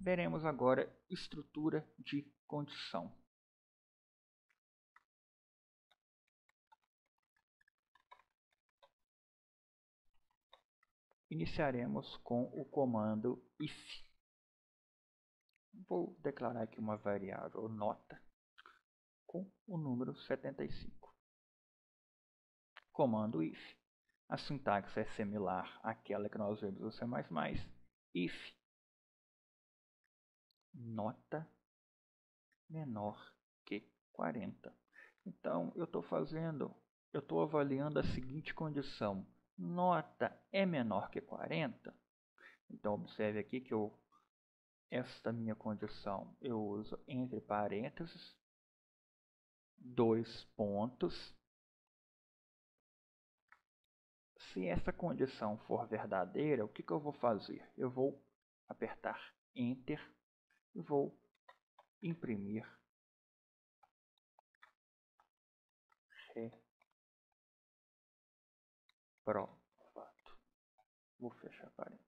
Veremos agora estrutura de condição. Iniciaremos com o comando if. Vou declarar aqui uma variável nota com o número 75. Comando if. A sintaxe é similar àquela que nós vemos no C++. If nota menor que 40. Então, eu estou avaliando a seguinte condição. Nota é menor que 40. Então, observe aqui que esta minha condição eu uso entre parênteses, 2 pontos. Se essa condição for verdadeira, o que eu vou fazer? Eu vou apertar Enter e vou imprimir reprovado. Vou fechar parênteses.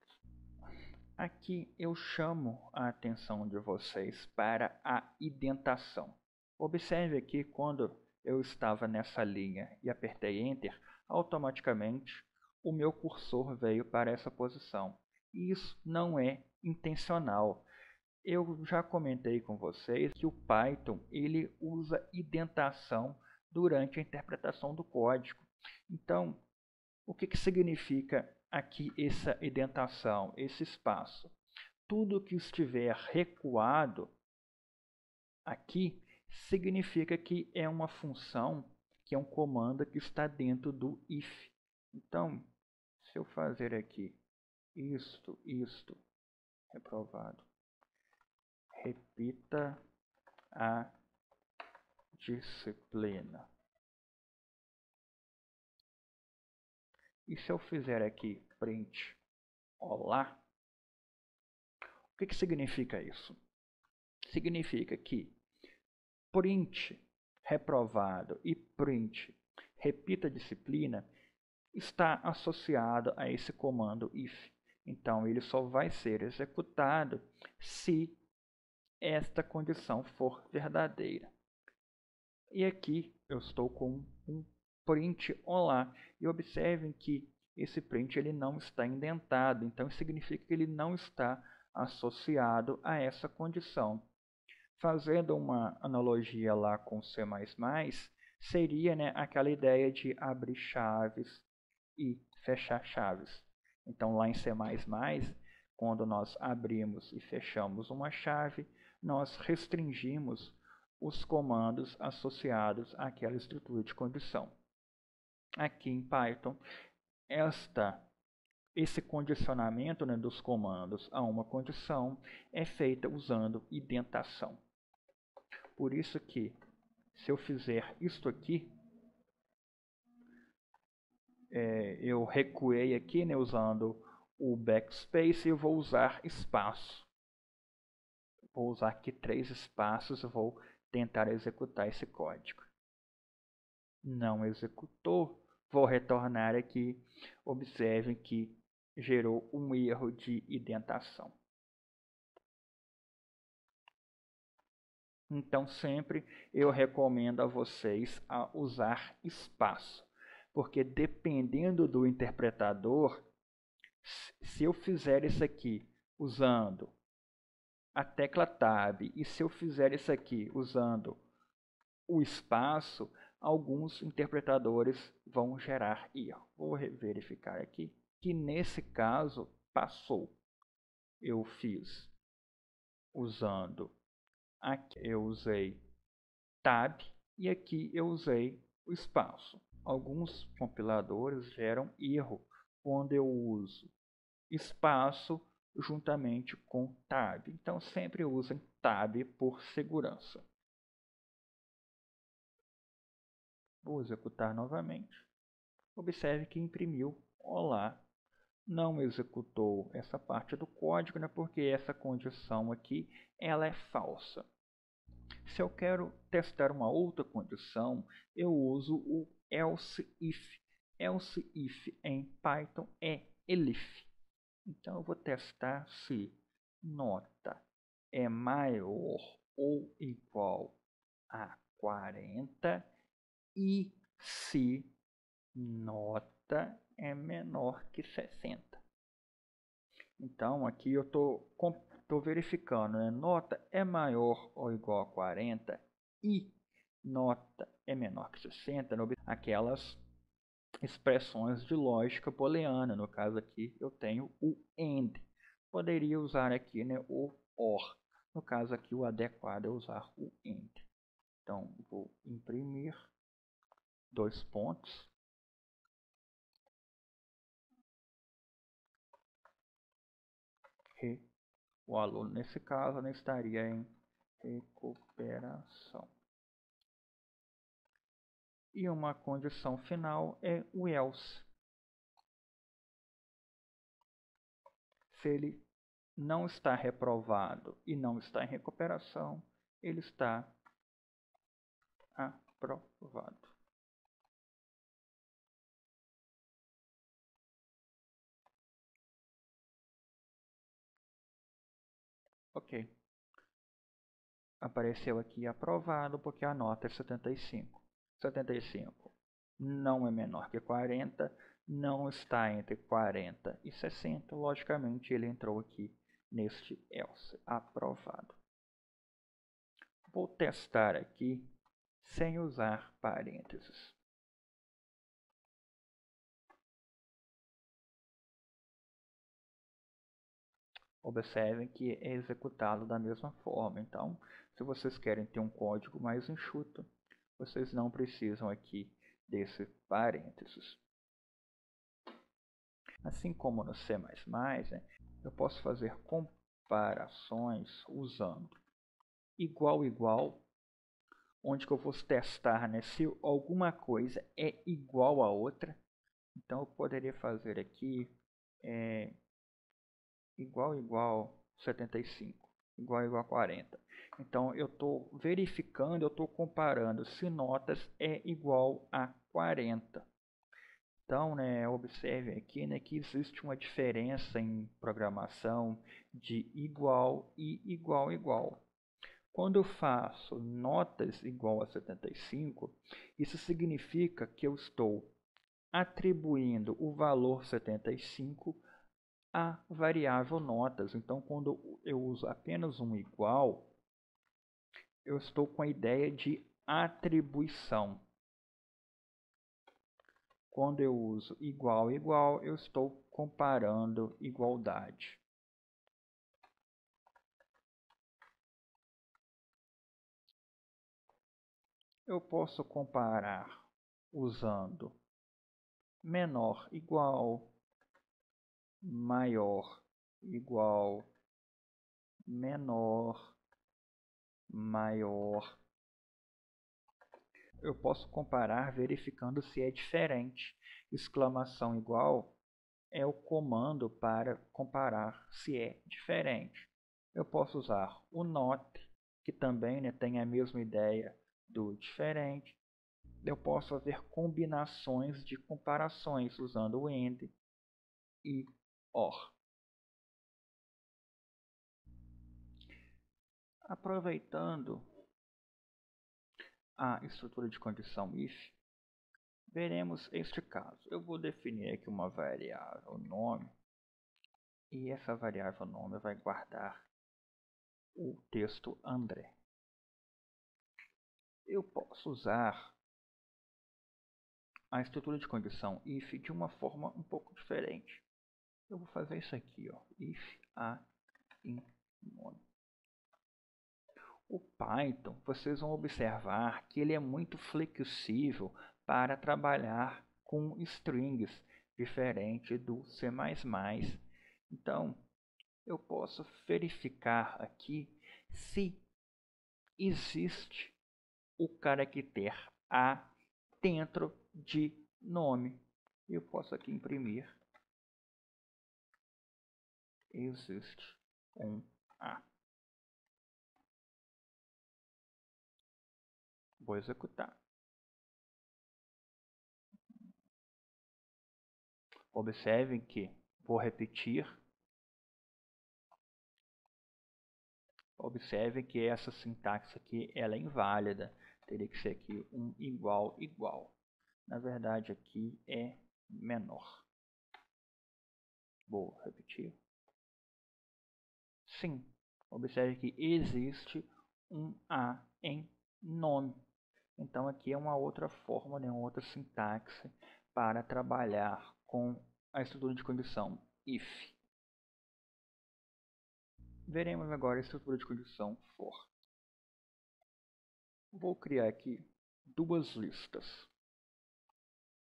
Aqui eu chamo a atenção de vocês para a indentação. Observe aqui quando eu estava nessa linha e apertei Enter, automaticamente o meu cursor veio para essa posição. Isso não é intencional. Eu já comentei com vocês que o Python ele usa indentação durante a interpretação do código. Então, o que significa aqui essa indentação, esse espaço? Tudo que estiver recuado aqui significa que é uma função, que é um comando que está dentro do if. Então, se eu fazer aqui isto, reprovado, repita a disciplina. E se eu fizer aqui print olá, o que significa isso? Significa que print reprovado e print repita a disciplina está associado a esse comando if. Então, ele só vai ser executado se esta condição for verdadeira. E aqui eu estou com um print olá. E observem que esse print ele não está indentado. Então, significa que ele não está associado a essa condição. Fazendo uma analogia lá com C++, seria, né, aquela ideia de abrir chaves e fechar chaves. Então, lá em C++, quando nós abrimos e fechamos uma chave, nós restringimos os comandos associados àquela estrutura de condição. Aqui em Python, esse condicionamento, né, dos comandos a uma condição é feita usando indentação. Por isso que, se eu fizer isto aqui, eu recuei aqui, né, usando o backspace, e eu vou usar espaço. Vou usar aqui 3 espaços e vou tentar executar esse código. Não executou. Vou retornar aqui. Observem que gerou um erro de indentação. Então, sempre eu recomendo a vocês a usar espaço. Porque dependendo do interpretador, se eu fizer isso aqui usando a tecla Tab e se eu fizer isso aqui usando o espaço, alguns interpretadores vão gerar erro. Vou verificar aqui que nesse caso passou. Eu fiz usando, aqui eu usei Tab e aqui eu usei o espaço. Alguns compiladores geram erro quando eu uso espaço juntamente com Tab. Então sempre usem Tab por segurança. Vou executar novamente. Observe que imprimiu olá. Não executou essa parte do código, né, porque essa condição aqui ela é falsa. Se eu quero testar uma outra condição, eu uso o else if. Else if em Python é elif. Então eu vou testar se nota é maior ou igual a 40 e se nota é menor que 60. Então, aqui eu estou verificando, né? Nota é maior ou igual a 40 e nota é menor que 60, aquelas expressões de lógica booleana. No caso aqui, eu tenho o AND. Poderia usar aqui, né, o OR. No caso aqui, o adequado é usar o AND. Então, vou imprimir 2 pontos. O aluno, nesse caso, né, estaria em recuperação. E uma condição final é o else. Se ele não está reprovado e não está em recuperação, ele está aprovado. Ok. Apareceu aqui aprovado porque a nota é 75. 75 não é menor que 40, não está entre 40 e 60. Logicamente, ele entrou aqui neste else, aprovado. Vou testar aqui sem usar parênteses. Observem que é executado da mesma forma. Então, se vocês querem ter um código mais enxuto, vocês não precisam aqui desse parênteses. Assim como no C++, né, eu posso fazer comparações usando igual, onde que eu vou testar, né, se alguma coisa é igual a outra. Então, eu poderia fazer aqui igual 75, igual 40. Então, eu estou verificando, eu estou comparando se notas é igual a 40. Então, né, observe aqui, né, que existe uma diferença em programação de igual e igual. Quando eu faço notas igual a 75, isso significa que eu estou atribuindo o valor 75 à variável notas. Então, quando eu uso apenas um igual, eu estou com a ideia de atribuição. Quando eu uso igual, eu estou comparando igualdade. Eu posso comparar usando menor igual, maior igual, menor, maior. Eu posso comparar verificando se é diferente. Exclamação igual é o comando para comparar se é diferente. Eu posso usar o not, que também, né, tem a mesma ideia do diferente. Eu posso fazer combinações de comparações usando o AND e OR. Aproveitando a estrutura de condição if, veremos este caso. Eu vou definir aqui uma variável nome e essa variável nome vai guardar o texto André. Eu posso usar a estrutura de condição if de uma forma um pouco diferente. Eu vou fazer isso aqui, ó, if a in nome. O Python, vocês vão observar que ele é muito flexível para trabalhar com strings, diferente do C++. Então, eu posso verificar aqui se existe o caractere A dentro de nome. Eu posso aqui imprimir. Existe um A. Vou executar. Observem que vou repetir Observe que essa sintaxe aqui ela é inválida. Teria que ser aqui um igual igual. Na verdade aqui é menor. Vou repetir. Sim, observe que existe um A em nome. Então aqui é uma outra forma, né, uma outra sintaxe para trabalhar com a estrutura de condição if. Veremos agora a estrutura de condição for. Vou criar aqui duas listas.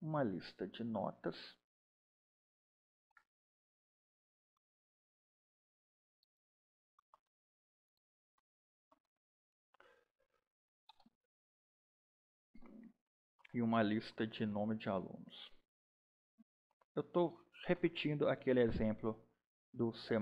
Uma lista de notas e uma lista de nome de alunos. Eu estou repetindo aquele exemplo do C++.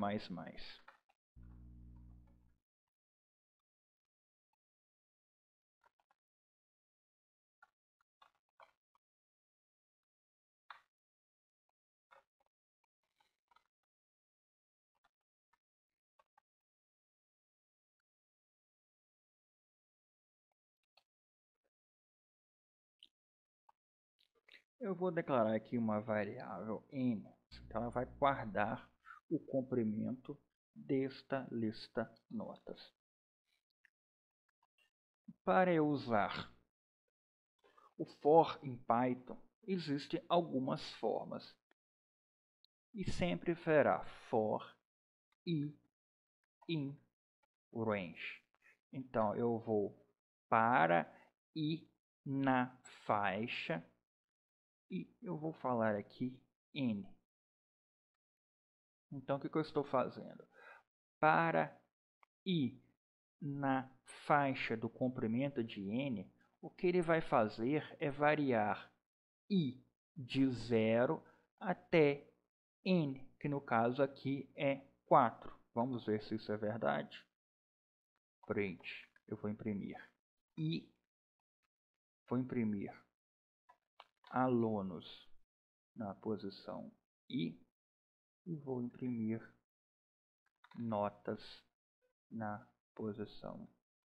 Eu vou declarar aqui uma variável n, então ela vai guardar o comprimento desta lista notas. Para eu usar o for em Python, existem algumas formas. E sempre será for i in range. Então eu vou para i na faixa e eu vou falar aqui n. Então o que eu estou fazendo? Para i na faixa do comprimento de n, o que ele vai fazer é variar i de 0 até n, que no caso aqui é 4. Vamos ver se isso é verdade. Print. Eu vou imprimir i, vou imprimir alunos na posição i e vou imprimir notas na posição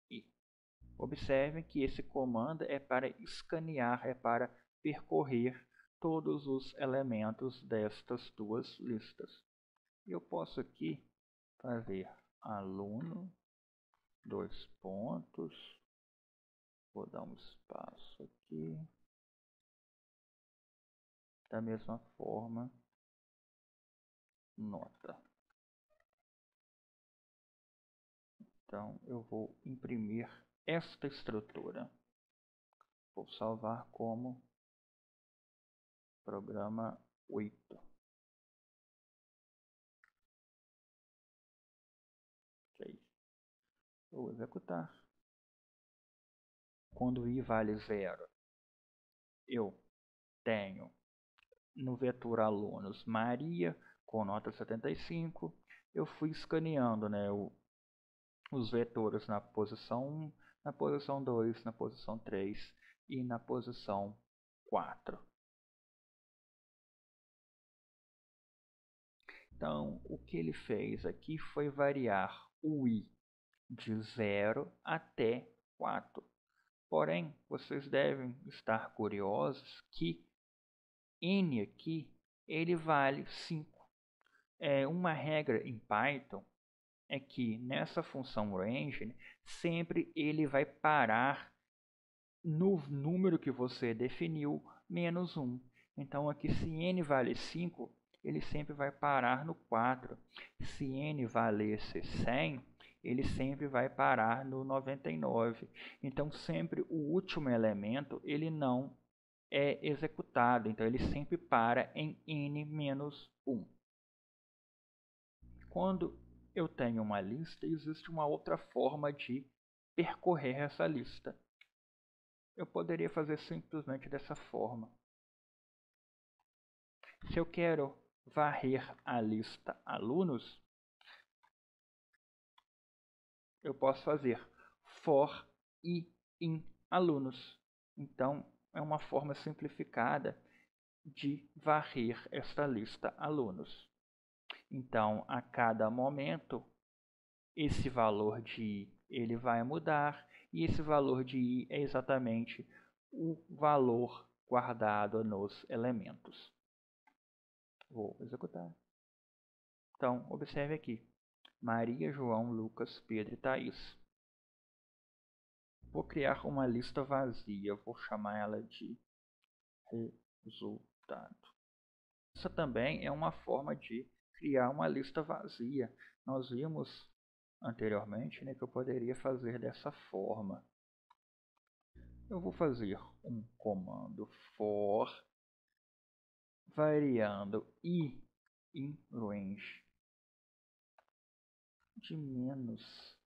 i. Observem que esse comando é para escanear, é para percorrer todos os elementos destas duas listas. Eu posso aqui fazer aluno, dois pontos, vou dar um espaço aqui, da mesma forma, nota. Então eu vou imprimir esta estrutura, vou salvar como programa 8. Ok. Vou executar. Quando i vale 0, eu tenho no vetor alunos Maria com nota 75. Eu fui escaneando, né, os vetores na posição 1, na posição 2, na posição 3 e na posição 4. Então, o que ele fez aqui foi variar o i de 0 até 4. Porém, vocês devem estar curiosos que n aqui ele vale 5. Uma regra em Python é que nessa função range sempre ele vai parar no número que você definiu menos 1. Então aqui se n vale 5, ele sempre vai parar no 4. Se n valesse 100, ele sempre vai parar no 99. Então sempre o último elemento ele não é executado, então ele sempre para em n menos 1. Quando eu tenho uma lista, existe uma outra forma de percorrer essa lista. Eu poderia fazer simplesmente dessa forma. Se eu quero varrer a lista alunos, eu posso fazer for i in alunos. Então, é uma forma simplificada de varrer esta lista alunos. Então, a cada momento, esse valor de i ele vai mudar, e esse valor de i é exatamente o valor guardado nos elementos. Vou executar. Então, observe aqui. Maria, João, Lucas, Pedro e Thaís. Vou criar uma lista vazia. Vou chamar ela de resultado. Essa também é uma forma de criar uma lista vazia. Nós vimos anteriormente, né, que eu poderia fazer dessa forma. Eu vou fazer um comando for variando i in range de menos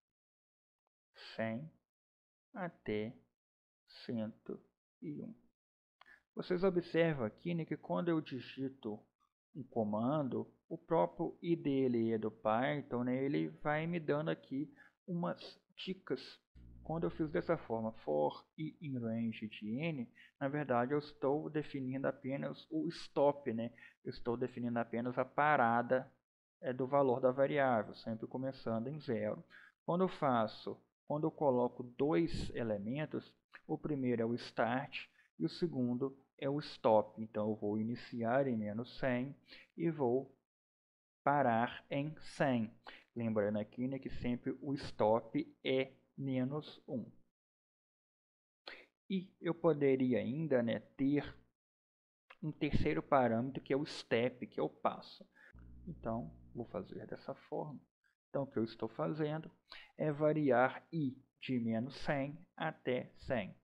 100 até 101. Vocês observam aqui, né, que quando eu digito um comando, o próprio IDLE do Python, né, ele vai me dando aqui umas dicas. Quando eu fiz dessa forma, for i in range de n, na verdade eu estou definindo apenas o stop, né? Eu estou definindo apenas a parada do valor da variável, sempre começando em 0. Quando eu coloco dois elementos, o primeiro é o start e o segundo é o stop. Então eu vou iniciar em menos 100 e vou parar em 100. Lembrando aqui, né, que sempre o stop é menos 1. E eu poderia ainda, né, ter um terceiro parâmetro que é o step, que é o passo. Então, vou fazer dessa forma. Então, o que eu estou fazendo é variar i de menos 100 até 100.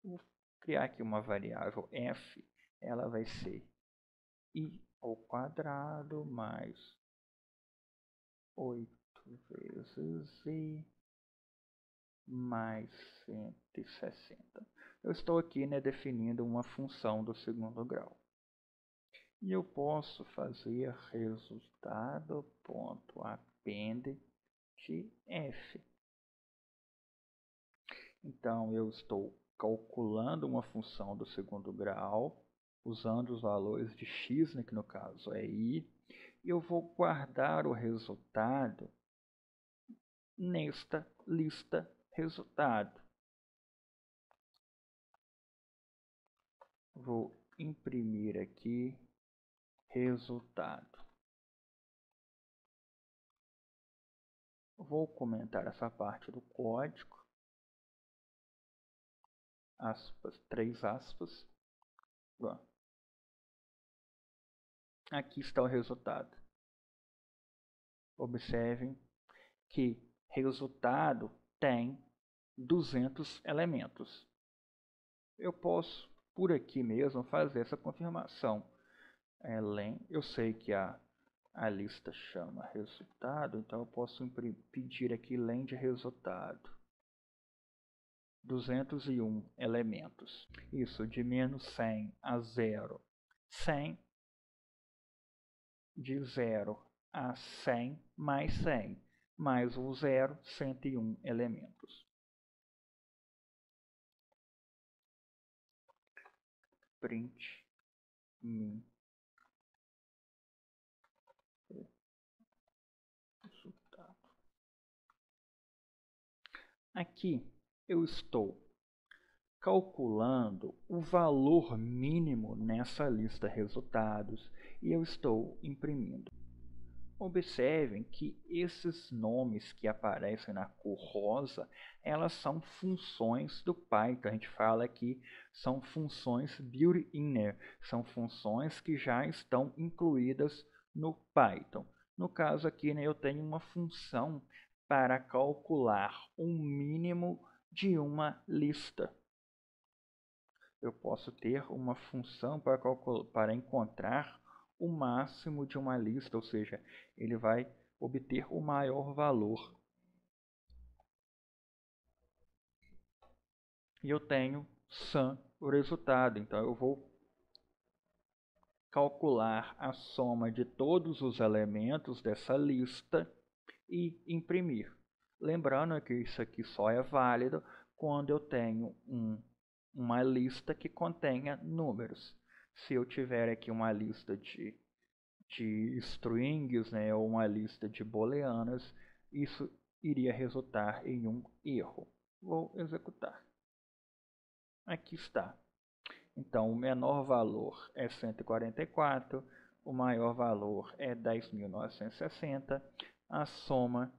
Vou criar aqui uma variável f, ela vai ser i ao quadrado mais 8 vezes i mais 160. Eu estou aqui, né, definindo uma função do segundo grau. E eu posso fazer resultado.append de f. Então, eu estou calculando uma função do segundo grau, usando os valores de x, né, que no caso é i, e eu vou guardar o resultado nesta lista resultado. Vou imprimir aqui resultado. Vou comentar essa parte do código. Aspas, 3 aspas. Bom, aqui está o resultado. Observem que resultado tem 200 elementos. Eu posso, por aqui mesmo, fazer essa confirmação. Eu sei que a lista chama resultado, então eu posso pedir aqui len de resultado. 201 elementos. Isso, de menos 100 a 0. 100, de 0 a 100 mais 100, mais o 0, 101 elementos. Print min resultado. Aqui eu estou calculando o valor mínimo nessa lista resultados e eu estou imprimindo. Observem que esses nomes que aparecem na cor rosa, elas são funções do Python. A gente fala que são funções built-in, né? São funções que já estão incluídas no Python. No caso aqui, né, eu tenho uma função para calcular um mínimo de uma lista. Eu posso ter uma função para encontrar o máximo de uma lista, ou seja, ele vai obter o maior valor. E eu tenho sum, o resultado. Então eu vou calcular a soma de todos os elementos dessa lista e imprimir. Lembrando que isso aqui só é válido quando eu tenho uma lista que contenha números. Se eu tiver aqui uma lista de strings, né, ou uma lista de booleanas, isso iria resultar em um erro. Vou executar. Aqui está. Então, o menor valor é 144, o maior valor é 10.960, a soma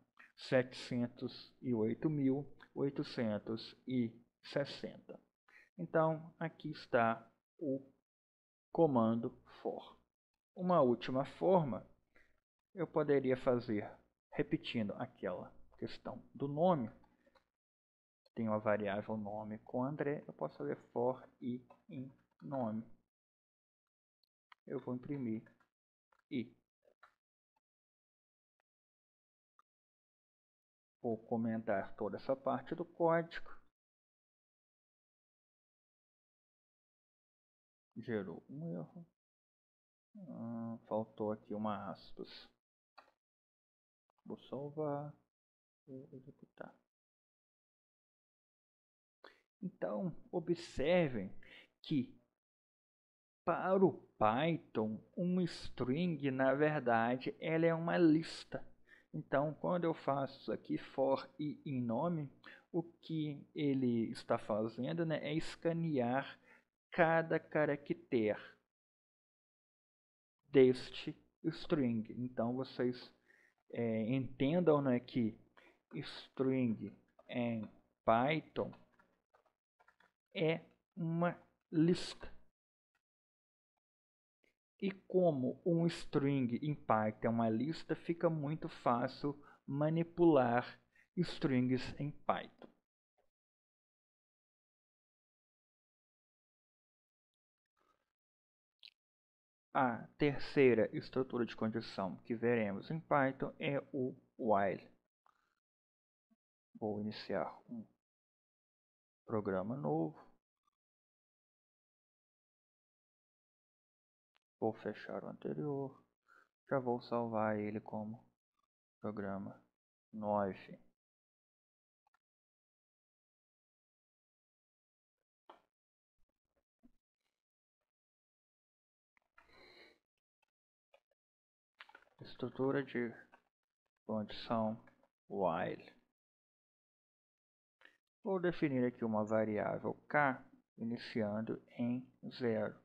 708.860. Então, aqui está o comando for. Uma última forma, eu poderia fazer, repetindo aquela questão do nome, tem uma variável nome com André, eu posso fazer for i em nome. Eu vou imprimir i. Vou comentar toda essa parte do código. Gerou um erro. Faltou aqui uma aspas. Vou salvar e executar. Então, observem que para o Python, um string, na verdade, ela é uma lista. Então, quando eu faço aqui for i em nome, o que ele está fazendo, né, é escanear cada caractere deste string. Então, vocês entendam, né, que string em Python é uma lista. E como um string em Python é uma lista, fica muito fácil manipular strings em Python. A terceira estrutura de condição que veremos em Python é o while. Vou iniciar um programa novo. Vou fechar o anterior. Já vou salvar ele como programa 9. Estrutura de condição while. Vou definir aqui uma variável k iniciando em 0.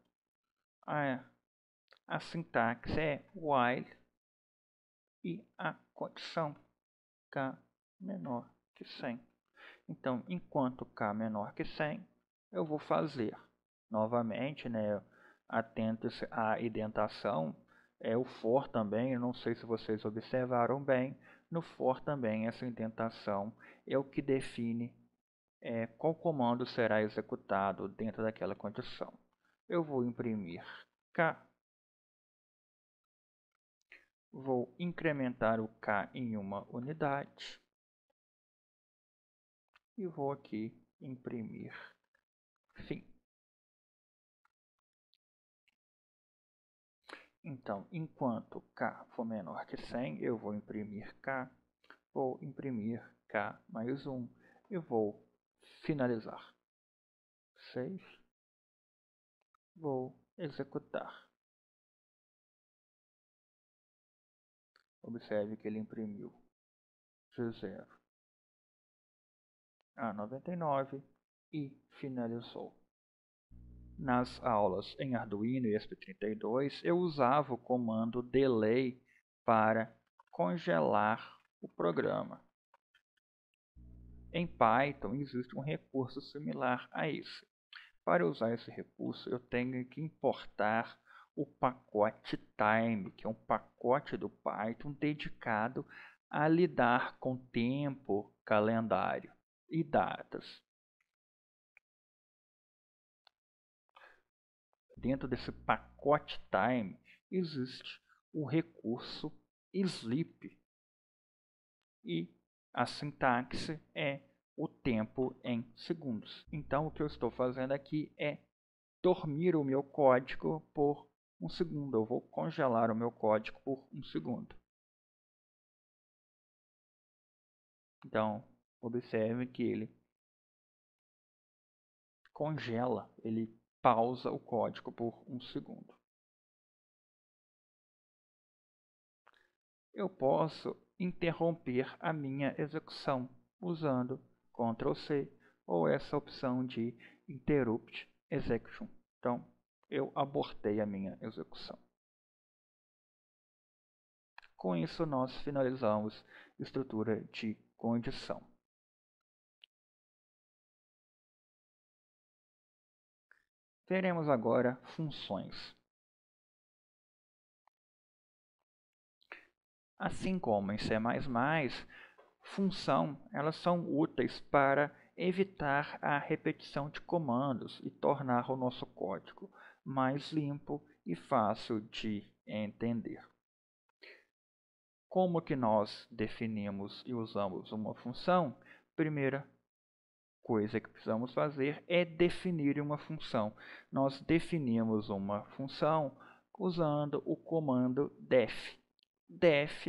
A sintaxe é while e a condição k menor que 100. Então, enquanto k menor que 100, eu vou fazer novamente, né, atento-se à indentação, o for também, eu não sei se vocês observaram bem, no for também essa indentação é o que define qual comando será executado dentro daquela condição. Eu vou imprimir k, vou incrementar o k em uma unidade e vou aqui imprimir fim. Então, enquanto k for menor que 100, eu vou imprimir k mais 1 e vou finalizar. Save. Vou executar. Observe que ele imprimiu de 0 a 99 e finalizou. Nas aulas em Arduino e ESP32, eu usava o comando delay para congelar o programa. Em Python existe um recurso similar a esse. Para usar esse recurso, eu tenho que importar o pacote time, que é um pacote do Python dedicado a lidar com tempo, calendário e datas. Dentro desse pacote time existe o recurso sleep e a sintaxe é o tempo em segundos. Então, o que eu estou fazendo aqui é dormir o meu código por 1 segundo. Eu vou congelar o meu código por 1 segundo. Então, observe que ele congela, ele pausa o código por 1 segundo. Eu posso interromper a minha execução usando Ctrl C ou essa opção de Interrupt Execution. Então, eu abortei a minha execução. Com isso, nós finalizamos a estrutura de condição. Veremos agora funções. Assim como em C++, elas são úteis para evitar a repetição de comandos e tornar o nosso código mais limpo e fácil de entender. Como que nós definimos e usamos uma função? Primeira coisa que precisamos fazer é definir uma função. Nós definimos uma função usando o comando def. Def,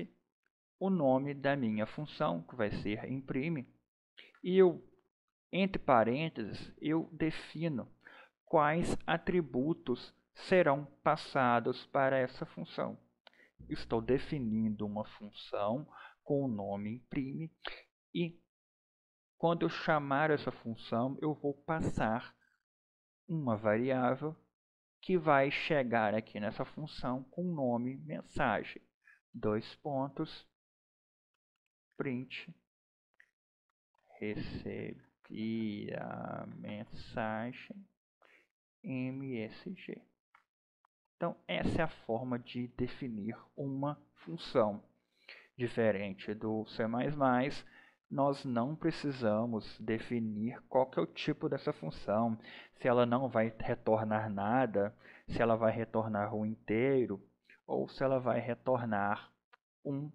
o nome da minha função, que vai ser imprime, e entre parênteses, eu defino quais atributos serão passados para essa função. Estou definindo uma função com o nome imprime e quando eu chamar essa função, eu vou passar uma variável que vai chegar aqui nessa função com o nome mensagem. Print, recebi a mensagem MSG. Então, essa é a forma de definir uma função. Diferente do C++, nós não precisamos definir qual que é o tipo dessa função, se ela não vai retornar nada, se ela vai retornar um inteiro, ou se ela vai retornar um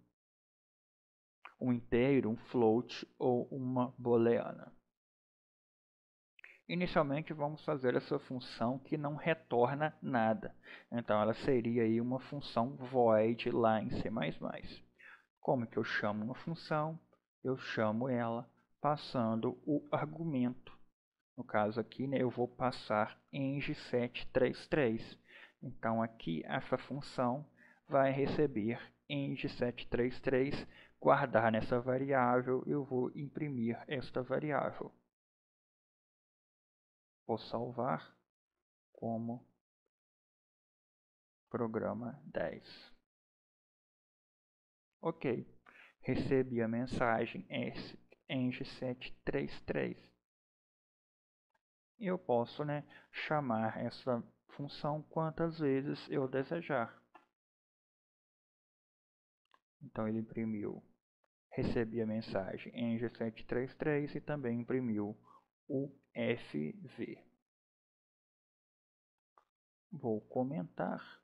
inteiro, um float ou uma booleana. Inicialmente vamos fazer essa função que não retorna nada. Então ela seria aí uma função void lá em C++. Como que eu chamo uma função? Eu chamo ela passando o argumento. No caso aqui, né, eu vou passar eng733. Então aqui essa função vai receber eng733, guardar nessa variável, eu vou imprimir esta variável. Vou salvar como programa 10. Ok, recebi a mensagem eng733. Eu posso, né, chamar essa função quantas vezes eu desejar. Então ele imprimiu, recebi a mensagem eng733 e também imprimiu o fv. Vou comentar.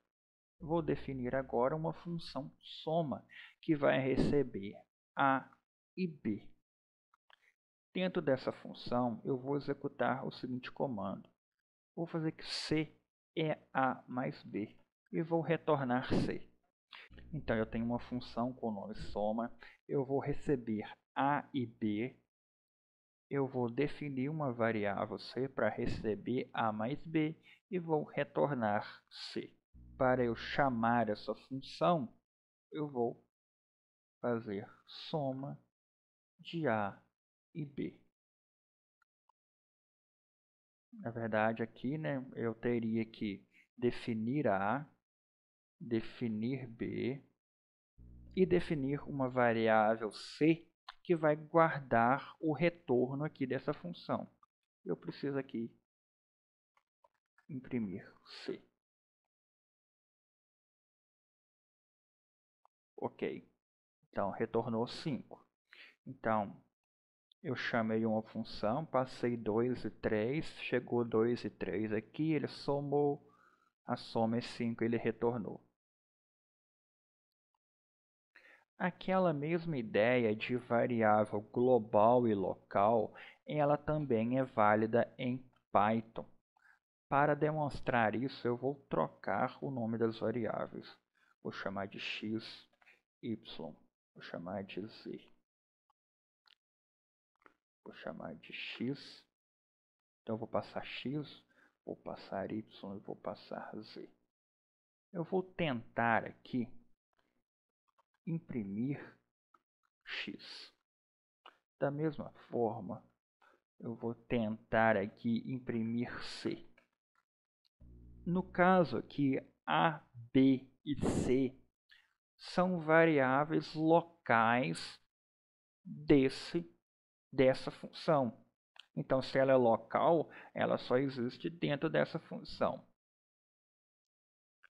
Vou definir agora uma função soma que vai receber A e B. Dentro dessa função, eu vou executar o seguinte comando. Vou fazer que C é A mais B e vou retornar C. Então, eu tenho uma função com o nome soma, eu vou receber A e B, eu vou definir uma variável C para receber A mais B e vou retornar C. Para eu chamar essa função, eu vou fazer soma de A e B. Na verdade, aqui, né, eu teria que definir A, definir B e definir uma variável C que vai guardar o retorno aqui dessa função. Eu preciso aqui imprimir C. Ok. Então, retornou 5. Então, eu chamei uma função, passei 2 e 3, chegou 2 e 3 aqui, ele somou, a soma é 5, ele retornou. Aquela mesma ideia de variável global e local, ela também é válida em Python. Para demonstrar isso, eu vou trocar o nome das variáveis. Vou chamar de x, y, vou chamar de z. Vou chamar de x, então eu vou passar x, vou passar y e vou passar z. Eu vou tentar aqui imprimir x. Da mesma forma, eu vou tentar aqui imprimir c. No caso aqui, a, b e c são variáveis locais dessa função. Então, se ela é local, ela só existe dentro dessa função.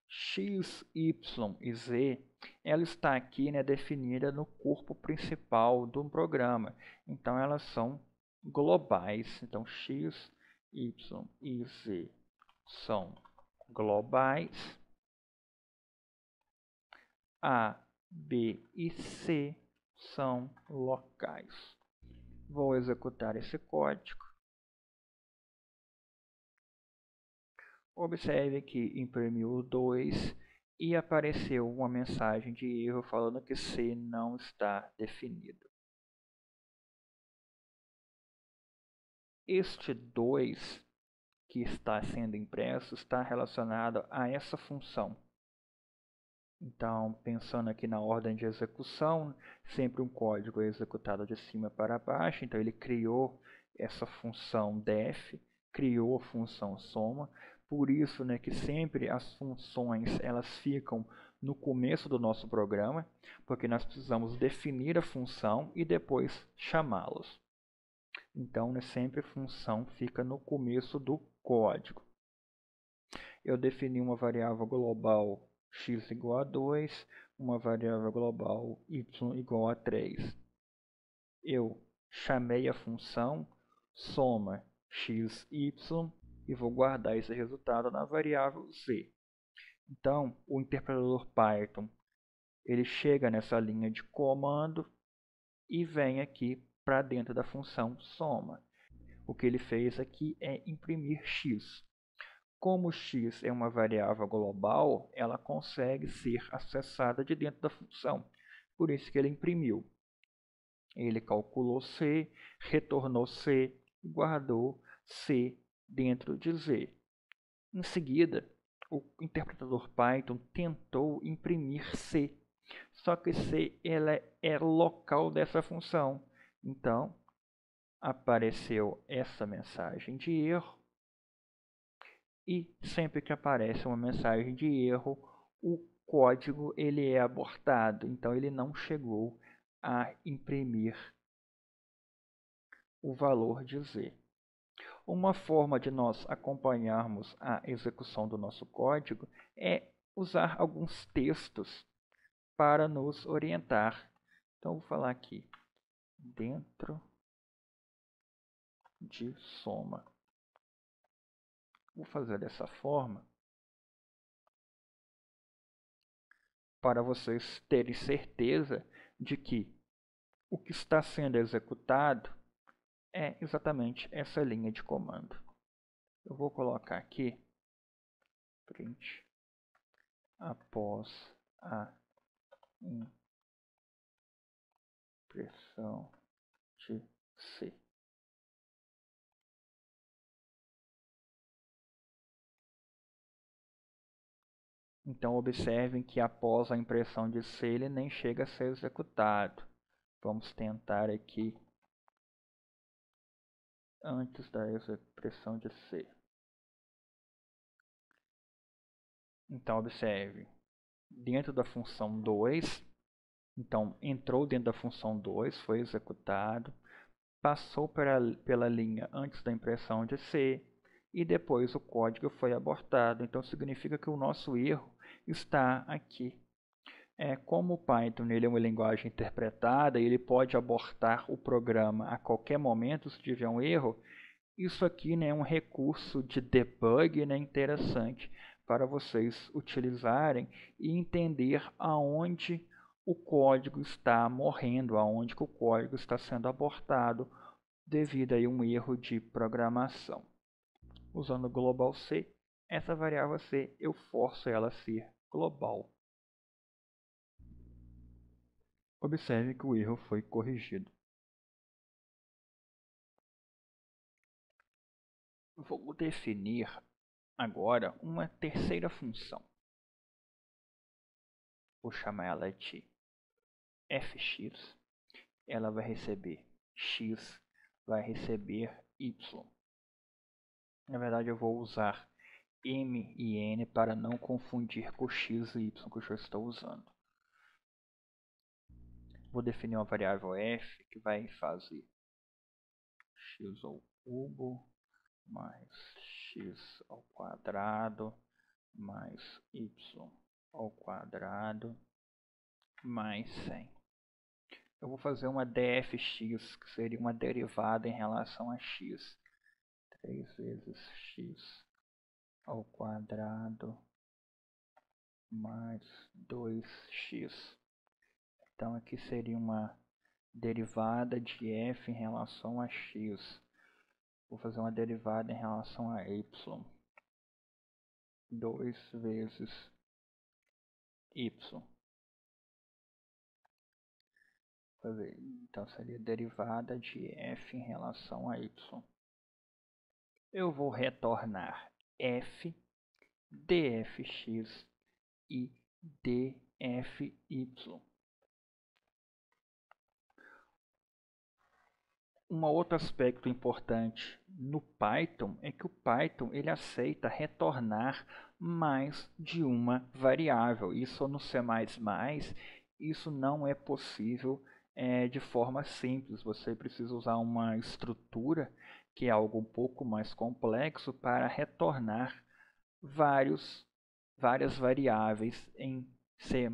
X, y e z, ela está aqui, né, definida no corpo principal do programa. Então, elas são globais. Então, x, y e z são globais. A, B e C são locais. Vou executar esse código. Observe que imprimiu 2 e apareceu uma mensagem de erro falando que C não está definido. Este 2 que está sendo impresso está relacionado a essa função. Então, pensando aqui na ordem de execução, sempre um código é executado de cima para baixo. Então, ele criou essa função def, criou a função soma. Por isso, né, que sempre as funções elas ficam no começo do nosso programa, porque nós precisamos definir a função e depois chamá-los. Então, né, sempre a função fica no começo do código. Eu defini uma variável global x igual a 2, uma variável global y igual a 3. Eu chamei a função soma x, y e vou guardar esse resultado na variável z. Então, o interpretador Python ele chega nessa linha de comando e vem aqui para dentro da função soma. O que ele fez aqui é imprimir x. Como x é uma variável global, ela consegue ser acessada de dentro da função. Por isso que ele imprimiu. Ele calculou C, retornou C e guardou C dentro de Z. Em seguida, o interpretador Python tentou imprimir C. Só que C ela é local dessa função. Então, apareceu essa mensagem de erro. E sempre que aparece uma mensagem de erro, o código ele é abortado. Então, ele não chegou a imprimir o valor de Z. Uma forma de nós acompanharmos a execução do nosso código é usar alguns textos para nos orientar. Então, vou falar aqui, dentro de soma. Vou fazer dessa forma para vocês terem certeza de que o que está sendo executado é exatamente essa linha de comando. Eu vou colocar aqui print após a impressão de C. Então, observem que após a impressão de C, ele nem chega a ser executado. Vamos tentar aqui antes da impressão de C. Então, observe, dentro da função 2, então entrou dentro da função 2, foi executado, passou pela linha antes da impressão de C, e depois o código foi abortado. Então, significa que o nosso erro está aqui. Como o Python ele é uma linguagem interpretada, ele pode abortar o programa a qualquer momento se tiver um erro. Isso aqui, né, é um recurso de debug, né, interessante para vocês utilizarem e entender aonde o código está morrendo, aonde que o código está sendo abortado devido a um erro de programação. Usando o global C, essa variável C eu forço ela a ser global. Observe que o erro foi corrigido. Vou definir agora uma terceira função. Vou chamar ela de fx. ela vai receber x, vai receber y. Na verdade, eu vou usar m e n para não confundir com x e y que eu já estou usando. Vou definir uma variável f que vai fazer x ao cubo mais x ao quadrado mais y ao quadrado mais 100. Eu vou fazer uma dfx, que seria uma derivada em relação a x. 3 vezes x ao quadrado mais 2x. Então aqui seria uma derivada de f em relação a x. Vou fazer uma derivada em relação a y. 2 vezes y. Então seria derivada de f em relação a y. Eu vou retornar f, dfx e dfy. Um outro aspecto importante no Python é que o Python ele aceita retornar mais de uma variável. Isso no C++, isso não é possível de forma simples. Você precisa usar uma estrutura que é algo um pouco mais complexo para retornar várias variáveis em C++.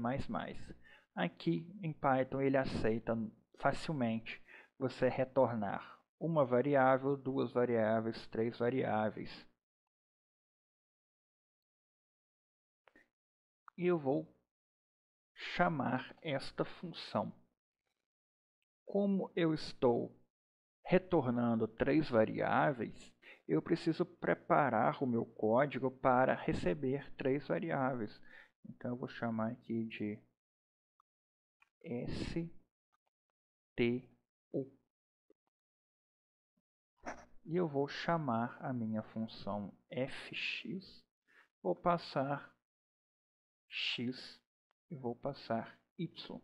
Aqui em Python ele aceita facilmente você retornar uma variável, duas variáveis, três variáveis. E eu vou chamar esta função. Como eu estou retornando três variáveis, eu preciso preparar o meu código para receber três variáveis. Então eu vou chamar aqui de STU. E eu vou chamar a minha função fx, vou passar x e vou passar y.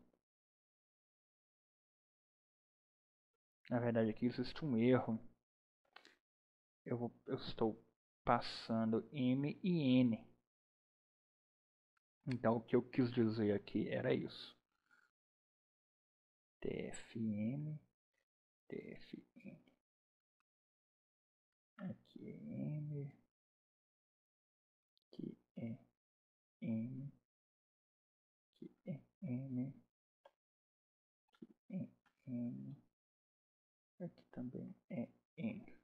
Na verdade aqui existe um erro. Eu estou passando m e n. Então o que eu quis dizer aqui era isso. tfm, tfn. Aqui é m, aqui é n, aqui é n, aqui é n, aqui também é n.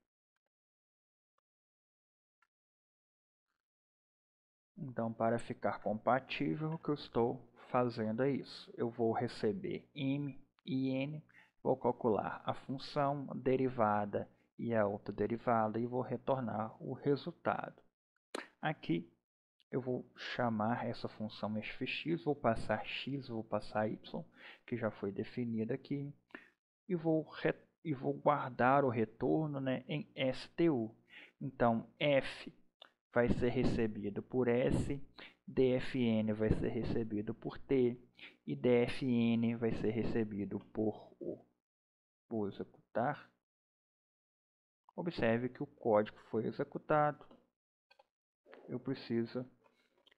Então, para ficar compatível, o que eu estou fazendo é isso. Eu vou receber m e n, vou calcular a função, a derivada e a outra derivada e vou retornar o resultado. Aqui eu vou chamar essa função fx, vou passar x, vou passar y, que já foi definida aqui, e vou guardar o retorno, né, em STU. Então, f vai ser recebido por S, dfn vai ser recebido por T, e dfn vai ser recebido por U. Vou executar. Observe que o código foi executado. Eu preciso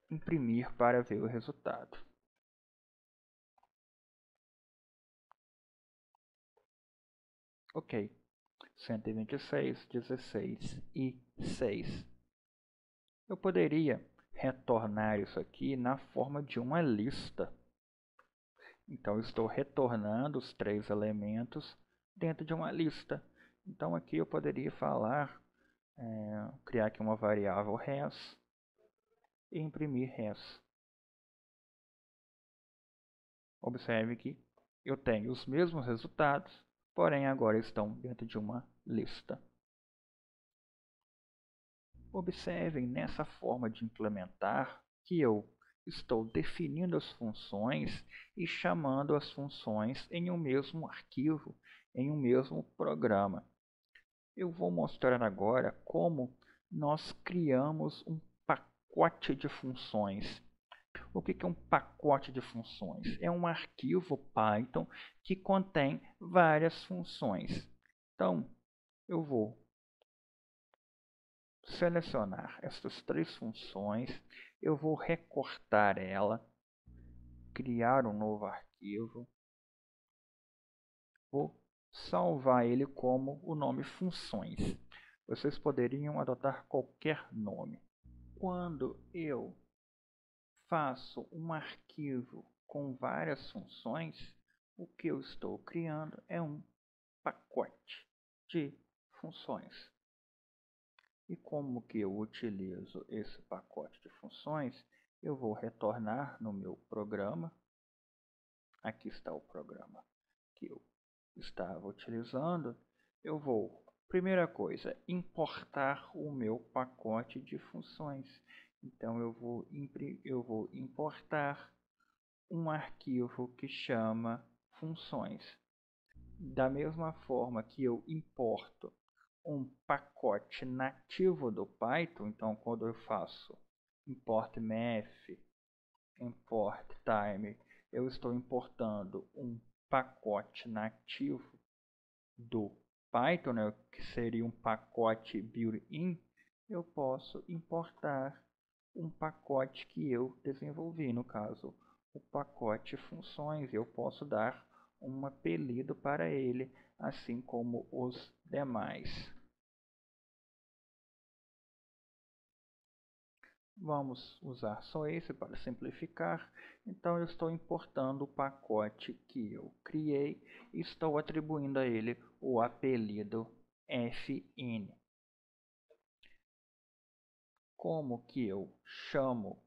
imprimir para ver o resultado. Ok. 126, 16 e 6. Eu poderia retornar isso aqui na forma de uma lista. Então, eu estou retornando os três elementos dentro de uma lista. Então, aqui eu poderia falar, criar aqui uma variável res e imprimir res. Observe que eu tenho os mesmos resultados, porém agora estão dentro de uma lista. Observem nessa forma de implementar que eu estou definindo as funções e chamando as funções em um mesmo arquivo, em um mesmo programa. Eu vou mostrar agora como nós criamos um pacote de funções. O que é um pacote de funções? É um arquivo Python que contém várias funções. Então, eu vou selecionar essas 3 funções, eu vou recortar ela, criar um novo arquivo, vou salvar ele como o nome funções. Vocês poderiam adotar qualquer nome. Quando eu faço um arquivo com várias funções, o que eu estou criando é um pacote de funções. E como que eu utilizo esse pacote de funções? Eu vou retornar no meu programa. Aqui está o programa que eu estava utilizando. Eu vou, primeira coisa, importar o meu pacote de funções. Então eu vou importar um arquivo que chama funções. Da mesma forma que eu importo um pacote nativo do Python, então quando eu faço import math, import time, eu estou importando um pacote nativo do Python, né, que seria um pacote built-in. Eu posso importar um pacote que eu desenvolvi, no caso, o pacote funções. Eu posso dar um apelido para ele, assim como os demais. Vamos usar só esse para simplificar. Então eu estou importando o pacote que eu criei e estou atribuindo a ele o apelido fn. Como que eu chamo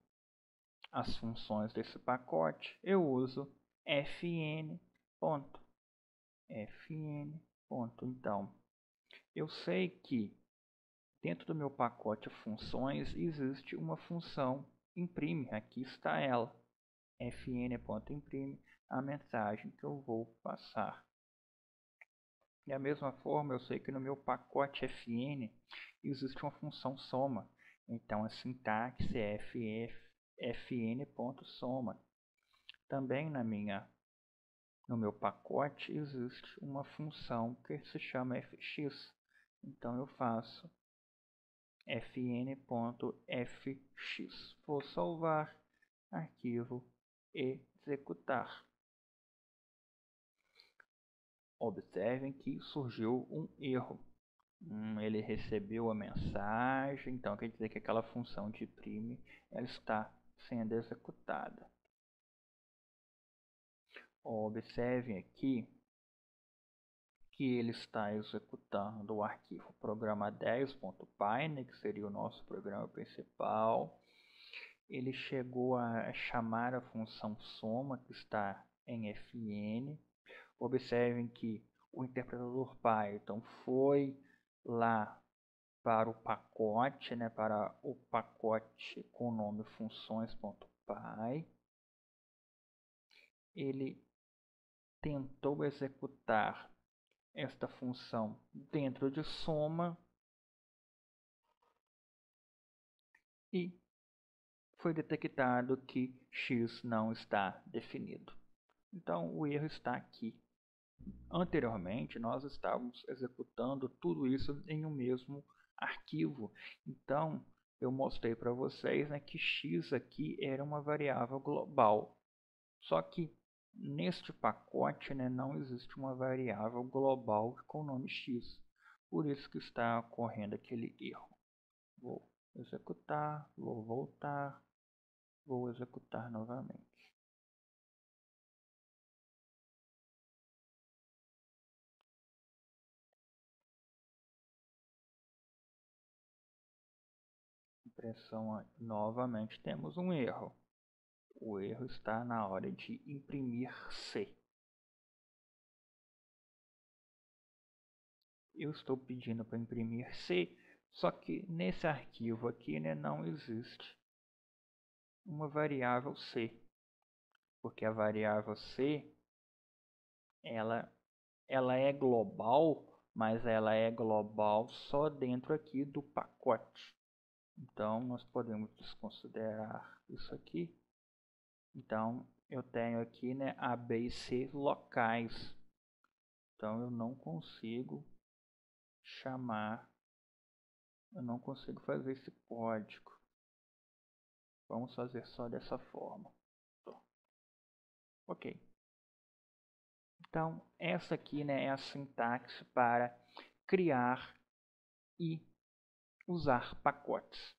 as funções desse pacote? Eu uso fn. fn. Então, eu sei que dentro do meu pacote funções existe uma função imprime. Aqui está ela, fn.imprime, a mensagem que eu vou passar. Da mesma forma, eu sei que no meu pacote fn existe uma função soma. Então a sintaxe é fn.soma. Também no meu pacote existe uma função que se chama fx. Então eu faço fn.fx. Vou salvar, arquivo e executar. Observem que surgiu um erro. Ele recebeu a mensagem, então quer dizer que aquela função de prime ela está sendo executada. Observem aqui que ele está executando o arquivo programa 10.py, né, que seria o nosso programa principal. Ele chegou a chamar a função soma, que está em fn. Observem que o interpretador Python foi lá para o pacote, né, para o pacote com o nome funções.py. Ele tentou executar esta função dentro de soma e foi detectado que x não está definido. Então o erro está aqui. Anteriormente nós estávamos executando tudo isso em um mesmo arquivo. Então eu mostrei para vocês, né, que x aqui era uma variável global. Só que neste pacote, né, não existe uma variável global com o nome x. Por isso que está ocorrendo aquele erro. Vou executar, vou voltar, vou executar novamente. Impressão novamente, temos um erro. O erro está na hora de imprimir C. Eu estou pedindo para imprimir C, só que nesse arquivo aqui, né, não existe uma variável C, porque a variável C ela é global, mas ela é global só dentro aqui do pacote. Então nós podemos desconsiderar isso aqui Então, eu tenho aqui, né, A, B e C locais. Então, eu não consigo fazer esse código. Vamos fazer só dessa forma. Ok. Então, essa aqui, né, é a sintaxe para criar e usar pacotes.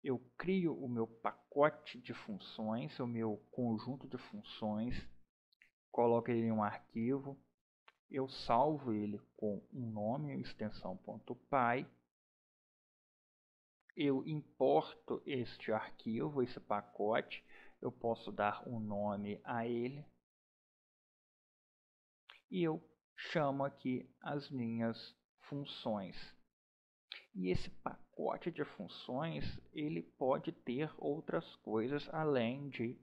Eu crio o meu pacote de funções, o meu conjunto de funções, coloco ele em um arquivo, eu salvo ele com um nome, extensão .py, eu importo este arquivo, esse pacote, eu posso dar um nome a ele e eu chamo aqui as minhas funções. E esse pacote de funções, ele pode ter outras coisas além de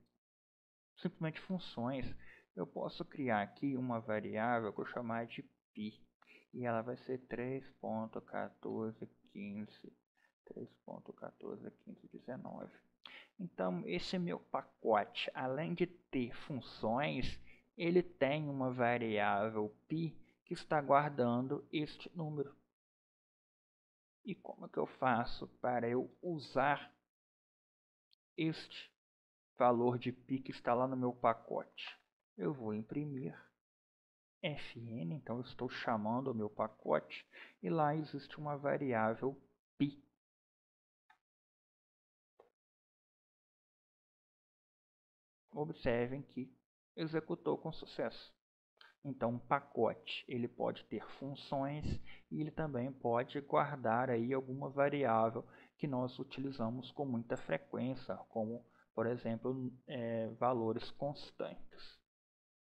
simplesmente funções. Eu posso criar aqui uma variável que eu chamar de pi, e ela vai ser 3.1415, 19. Então, esse meu pacote, além de ter funções, ele tem uma variável pi que está guardando este número. E como é que eu faço para eu usar este valor de pi que está lá no meu pacote? Eu vou imprimir fn, então eu estou chamando o meu pacote e lá existe uma variável pi. Observem que executou com sucesso. Então, um pacote ele pode ter funções e ele também pode guardar aí alguma variável que nós utilizamos com muita frequência, como, por exemplo, valores constantes.